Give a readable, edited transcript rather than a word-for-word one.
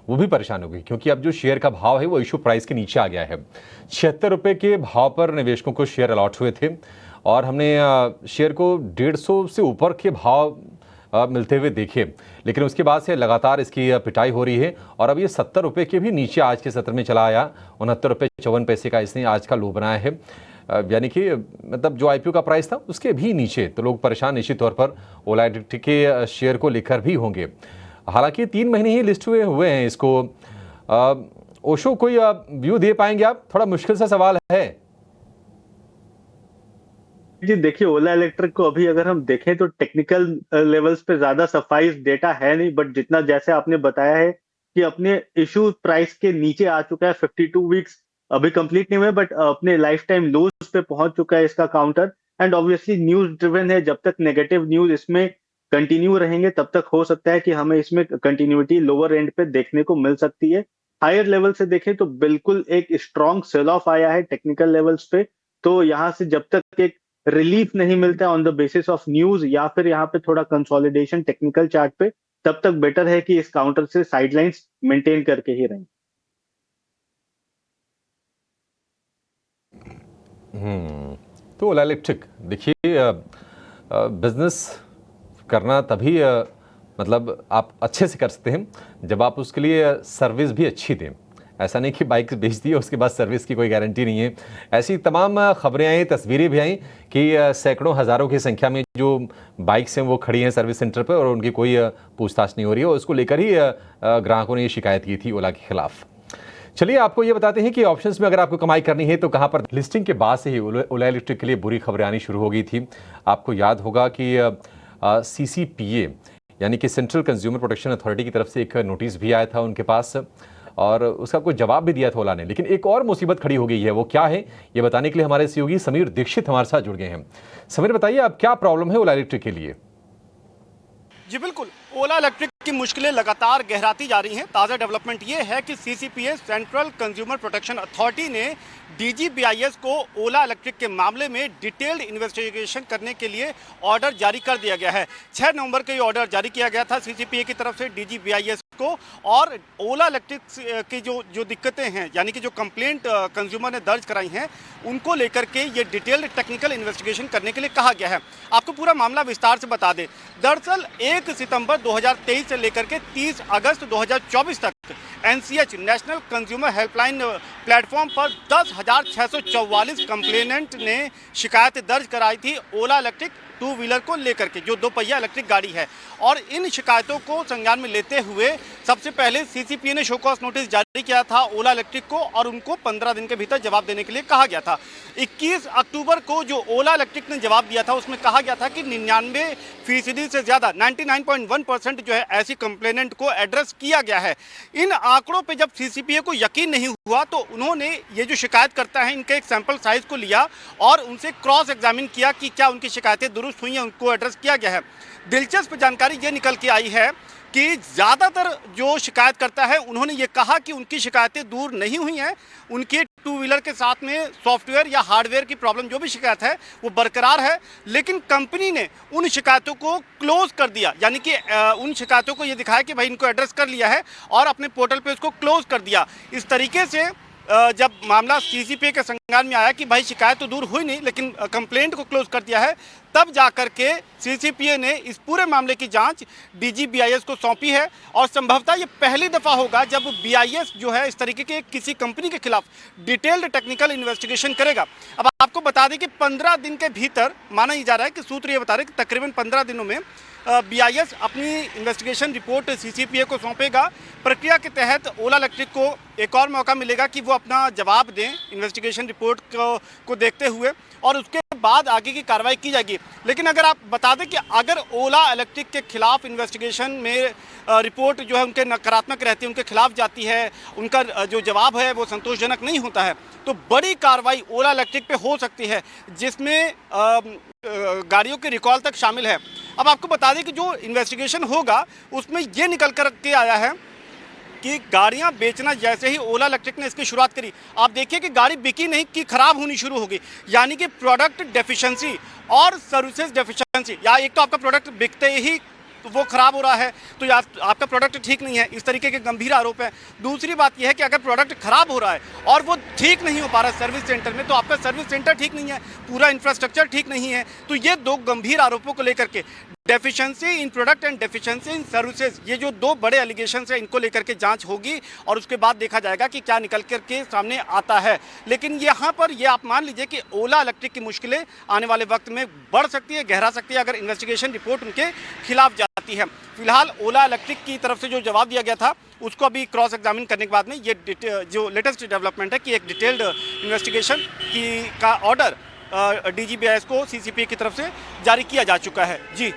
वो भी परेशान हो गई, क्योंकि अब जो शेयर का भाव है वो इशू प्राइस के नीचे आ गया है। 76 रुपये के भाव पर निवेशकों को शेयर अलॉट हुए थे और हमने शेयर को 150 से ऊपर के भाव मिलते हुए देखे, लेकिन उसके बाद से लगातार इसकी पिटाई हो रही है और अब ये 70 रुपये के भी नीचे आज के सत्र में चला आया। 69 रुपये 54 पैसे का इसने आज का लो बनाया है, यानी कि मतलब जो आईपीओ का प्राइस था उसके भी नीचे। तो लोग परेशान निश्चित तौर पर ओला इलेक्ट्रिक के शेयर को लेकर भी होंगे। हालांकि 3 महीने ही लिस्ट हुए हैं इसको। ओशो, कोई व्यू दे पाएंगे आप? थोड़ा मुश्किल सा सवाल है जी। देखिए, ओला इलेक्ट्रिक को अभी अगर हम देखें तो टेक्निकल लेवल्स पे ज्यादा सफाई डेटा है नहीं, बट जितना जैसे आपने बताया है कि अपने इशू प्राइस के नीचे आ चुका है। 52 वीक्स अभी कंप्लीट नहीं हुए, बट अपने लाइफ टाइम लोज पे पहुंच चुका है इसका counter. And obviously news driven है, जब तक नेगेटिव न्यूज इसमें कंटिन्यू रहेंगे तब तक हो सकता है कि हमें इसमें कंटिन्यूटी लोअर एंड पे देखने को मिल सकती है। हायर लेवल से देखें तो बिल्कुल एक स्ट्रॉन्ग सेल ऑफ आया है टेक्निकल लेवल्स पे। तो यहाँ से जब तक एक रिलीफ नहीं मिलता है on the basis of news या फिर यहाँ पे थोड़ा कंसोलिडेशन टेक्निकल चार्ट पे, तब तक बेटर है कि इस काउंटर से साइडलाइंस मेंटेन करके ही रहें। तो ओला इलेक्ट्रिक देखिए, बिजनेस करना तभी मतलब आप अच्छे से कर सकते हैं जब आप उसके लिए सर्विस भी अच्छी दें। ऐसा नहीं कि बाइक बेच दी और उसके बाद सर्विस की कोई गारंटी नहीं है। ऐसी तमाम खबरें आई, तस्वीरें भी आई कि सैकड़ों हज़ारों की संख्या में जो बाइक्स हैं वो खड़ी हैं सर्विस सेंटर पर और उनकी कोई पूछताछ नहीं हो रही है। और उसको लेकर ही ग्राहकों ने ये शिकायत की थी ओला के खिलाफ। चलिए, आपको ये बताते हैं कि ऑप्शंस में अगर आपको कमाई करनी है तो कहाँ पर। लिस्टिंग के बाद से ही ओला इलेक्ट्रिक के लिए बुरी खबरें आनी शुरू हो गई थी। आपको याद होगा कि CCPA यानी कि सेंट्रल कंज्यूमर प्रोटेक्शन अथॉरिटी की तरफ से एक नोटिस भी आया था उनके पास और उसका कोई जवाब भी दिया था ओला ने। लेकिन एक और मुसीबत खड़ी हो गई है, वो क्या है ये बताने के लिए हमारे सहयोगी समीर दीक्षित हमारे साथ जुड़ गए हैं। समीर, बताइए अब क्या प्रॉब्लम है ओला इलेक्ट्रिक के लिए? जी बिल्कुल, ओला इलेक्ट्रिक की मुश्किलें लगातार गहराती जा रही हैं। ताज़ा डेवलपमेंट ये है कि CCPA central consumer protection authority ने DGBIS को ओला इलेक्ट्रिक के मामले में डिटेल्ड इन्वेस्टिगेशन करने के लिए ऑर्डर जारी कर दिया गया है। 6 नवंबर को ये ऑर्डर जारी किया गया था CCPA की तरफ से DGBIS को। और ओला इलेक्ट्रिक की जो दिक्कतें हैं, यानी कि जो कंप्लेंट कंज्यूमर ने दर्ज कराई हैं, उनको लेकर के ये डिटेल्ड टेक्निकल इन्वेस्टिगेशन करने के लिए कहा गया है। आपको पूरा मामला विस्तार से बता दें। दरअसल 1 सितंबर 2023 से लेकर के 30 अगस्त 2024 तक NCH national consumer helpline platform पर 10,644 कंप्लेनेंट ने शिकायत दर्ज कराई थी ओला इलेक्ट्रिक 2 व्हीलर को लेकर के, जो 2 पहिया इलेक्ट्रिक गाड़ी है। और इन शिकायतों को संज्ञान में लेते हुए सबसे पहले CCPA ने शो कॉज नोटिस जारी किया था ओला इलेक्ट्रिक को और उनको 15 दिन के भीतर जवाब देने के लिए कहा गया था। 21 अक्टूबर को जो ओला इलेक्ट्रिक ने जवाब दिया था उसमें कहा गया था कि 99% से ज़्यादा 99.1% जो है ऐसी कंप्लेनेंट को एड्रेस किया गया है। इन आंकड़ों पे जब CCPA को यकीन नहीं हुआ तो उन्होंने ये जो शिकायत करता है इनके एक सैंपल साइज को लिया और उनसे क्रॉस एग्जामिन किया कि क्या उनकी शिकायतें दुरुस्त हुई हैं, उनको एड्रेस किया गया है। दिलचस्प जानकारी ये निकल के आई है कि ज़्यादातर जो शिकायत करता है उन्होंने ये कहा कि उनकी शिकायतें दूर नहीं हुई हैं, उनके 2 व्हीलर के साथ में सॉफ्टवेयर या हार्डवेयर की प्रॉब्लम जो भी शिकायत है वो बरकरार है। लेकिन कंपनी ने उन शिकायतों को क्लोज कर दिया, यानी कि उन शिकायतों को ये दिखाया कि भाई इनको एड्रेस कर लिया है और अपने पोर्टल पे उसको क्लोज कर दिया। इस तरीके से जब मामला CCPA के संज्ञान में आया कि भाई शिकायत तो दूर हुई नहीं लेकिन कंप्लेंट को क्लोज कर दिया है, तब जाकर के CCPA ने इस पूरे मामले की जांच DGBIS को सौंपी है। और संभवतः ये पहली दफ़ा होगा जब BIS जो है इस तरीके के किसी कंपनी के खिलाफ डिटेल्ड टेक्निकल इन्वेस्टिगेशन करेगा। अब आपको बता दें कि 15 दिन के भीतर, माना ही जा रहा है कि सूत्र ये बता रहे हैं कि तकरीबन 15 दिनों में BIS अपनी इन्वेस्टिगेशन रिपोर्ट CCPA को सौंपेगा। प्रक्रिया के तहत ओला इलेक्ट्रिक को एक और मौका मिलेगा कि वो अपना जवाब दें इन्वेस्टिगेशन रिपोर्ट को देखते हुए और उसके बाद आगे की कार्रवाई की जाएगी। लेकिन अगर आप बता दें कि अगर ओला इलेक्ट्रिक के खिलाफ इन्वेस्टिगेशन में रिपोर्ट जो है उनके नकारात्मक रहती है, उनके खिलाफ जाती है, उनका जो जवाब है वो संतोषजनक नहीं होता है, तो बड़ी कार्रवाई ओला इलेक्ट्रिक पे हो सकती है जिसमें गाड़ियों के रिकॉल तक शामिल है। अब आपको बता दें कि जो इन्वेस्टिगेशन होगा उसमें ये निकल कर के आया है कि गाड़ियां बेचना जैसे ही ओला इलेक्ट्रिक ने इसकी शुरुआत करी, आप देखिए कि गाड़ी बिकी नहीं कि खराब होनी शुरू हो गई। यानी कि प्रोडक्ट डेफिशिएंसी और सर्विसेज डेफिशिएंसी, या एक तो आपका प्रोडक्ट बिकते ही तो वो खराब हो रहा है, तो या आपका प्रोडक्ट ठीक नहीं है, इस तरीके के गंभीर आरोप है। दूसरी बात यह है कि अगर प्रोडक्ट खराब हो रहा है और वो ठीक नहीं हो पा रहा है सर्विस सेंटर में, तो आपका सर्विस सेंटर ठीक नहीं है, पूरा इंफ्रास्ट्रक्चर ठीक नहीं है। तो ये दो गंभीर आरोपों को लेकर के deficiency in product and deficiency in services, ये जो दो बड़े एलिगेशंस हैं, इनको लेकर के जांच होगी और उसके बाद देखा जाएगा कि क्या निकल कर के सामने आता है। लेकिन यहाँ पर ये आप मान लीजिए कि ओला इलेक्ट्रिक की मुश्किलें आने वाले वक्त में बढ़ सकती है, गहरा सकती है, अगर इन्वेस्टिगेशन रिपोर्ट उनके खिलाफ जाती है। फिलहाल ओला इलेक्ट्रिक की तरफ से जो जवाब दिया गया था उसको अभी क्रॉस एग्जामिन करने के बाद में ये जो लेटेस्ट डेवलपमेंट है कि एक डिटेल्ड इन्वेस्टिगेशन की का ऑर्डर DGBIS को CCPA की तरफ से जारी किया जा चुका है। जी।